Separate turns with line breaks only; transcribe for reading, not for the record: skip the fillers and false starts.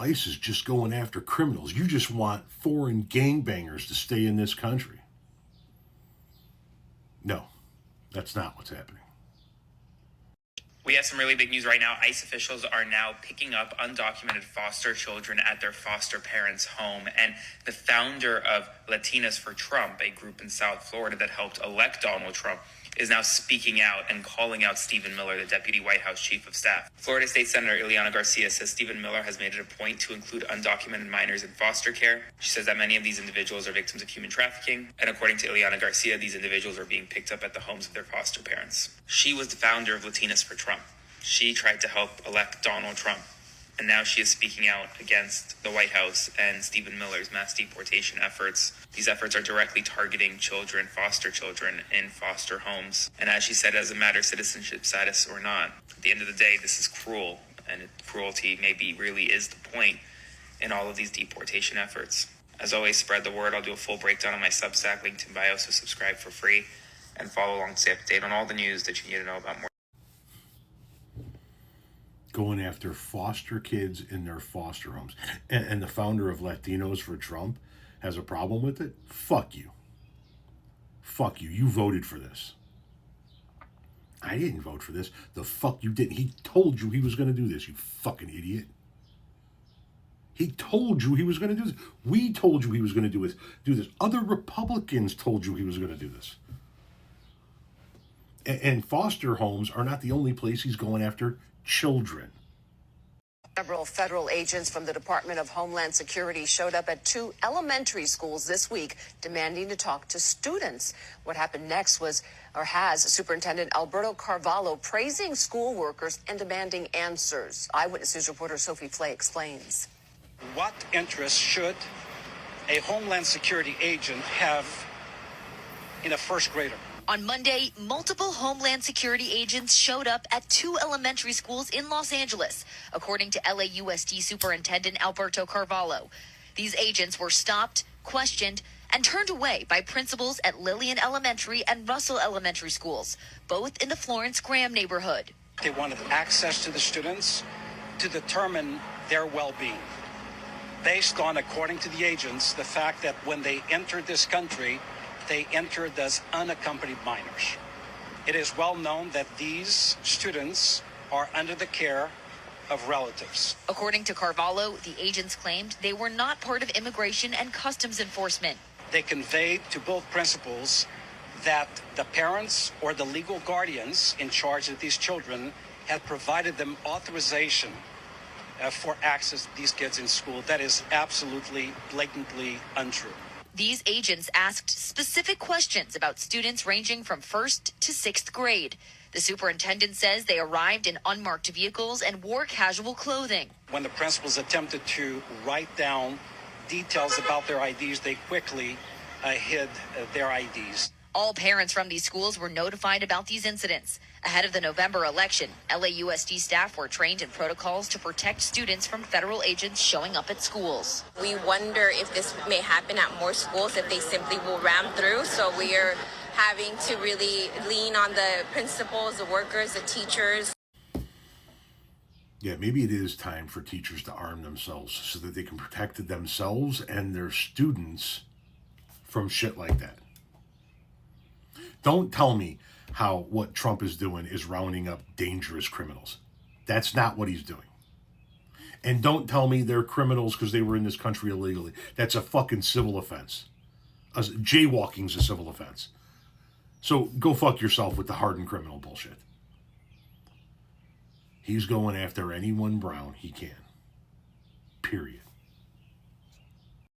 ICE is just going after criminals. You just want foreign gangbangers to stay in this country. No, that's not what's happening.
We have some really big news right now. ICE officials are now picking up undocumented foster children at their foster parents' home. And the founder of Latinas for Trump, a group in South Florida that helped elect Donald Trump, is now speaking out and calling out Stephen Miller, the deputy White House chief of staff. Florida State Senator Ileana Garcia says Stephen Miller has made it a point to include undocumented minors in foster care. She says that many of these individuals are victims of human trafficking. And according to Ileana Garcia, these individuals are being picked up at the homes of their foster parents. She was the founder of Latinas for Trump. She tried to help elect Donald Trump. And now she is speaking out against the White House and Stephen Miller's mass deportation efforts. These efforts are directly targeting children, foster children, in foster homes. And as she said, as a matter of citizenship status or not, at the end of the day, this is cruel. And cruelty maybe really is the point in all of these deportation efforts. As always, spread the word. I'll do a full breakdown on my Substack, linked in bio, so subscribe for free. And follow along to stay up to date on all the news that you need to know about more.
Going after foster kids in their foster homes. And the founder of Latinos for Trump has a problem with it? Fuck you. Fuck you. You voted for this. I didn't vote for this. The fuck you didn't. He told you he was going to do this, you fucking idiot. He told you he was going to do this. We told you he was going to do this. Other Republicans told you he was going to do this. And foster homes are not the only place he's going after children.
Several federal agents from the Department of Homeland Security showed up at 2 elementary schools this week demanding to talk to students. What happened next has Superintendent Alberto Carvalho praising school workers and demanding answers. Eyewitness News reporter Sophie Flay explains.
What interest should a Homeland Security agent have in a first grader?
On Monday, multiple Homeland Security agents showed up at 2 elementary schools in Los Angeles, according to LAUSD Superintendent Alberto Carvalho. These agents were stopped, questioned, and turned away by principals at Lillian Elementary and Russell Elementary Schools, both in the Florence Graham neighborhood.
They wanted access to the students to determine their well-being, based on, according to the agents, the fact that when they entered this country, they entered as unaccompanied minors. It is well known that these students are under the care of relatives.
According to Carvalho, the agents claimed they were not part of immigration and customs enforcement.
They conveyed to both principals that the parents or the legal guardians in charge of these children had provided them authorization for access to these kids in school. That is absolutely, blatantly untrue.
These agents asked specific questions about students ranging from 1st to 6th grade. The superintendent says they arrived in unmarked vehicles and wore casual clothing.
When the principals attempted to write down details about their IDs, they quickly hid their IDs.
All parents from these schools were notified about these incidents. Ahead of the November election, LAUSD staff were trained in protocols to protect students from federal agents showing up at schools.
We wonder if this may happen at more schools, if they simply will ram through. So we are having to really lean on the principals, the workers, the teachers.
Yeah, maybe it is time for teachers to arm themselves so that they can protect themselves and their students from shit like that. Don't tell me how what Trump is doing is rounding up dangerous criminals. That's not what he's doing. And don't tell me they're criminals because they were in this country illegally. That's a fucking civil offense. Jaywalking's a civil offense. So go fuck yourself with the hardened criminal bullshit. He's going after anyone brown he can. Period.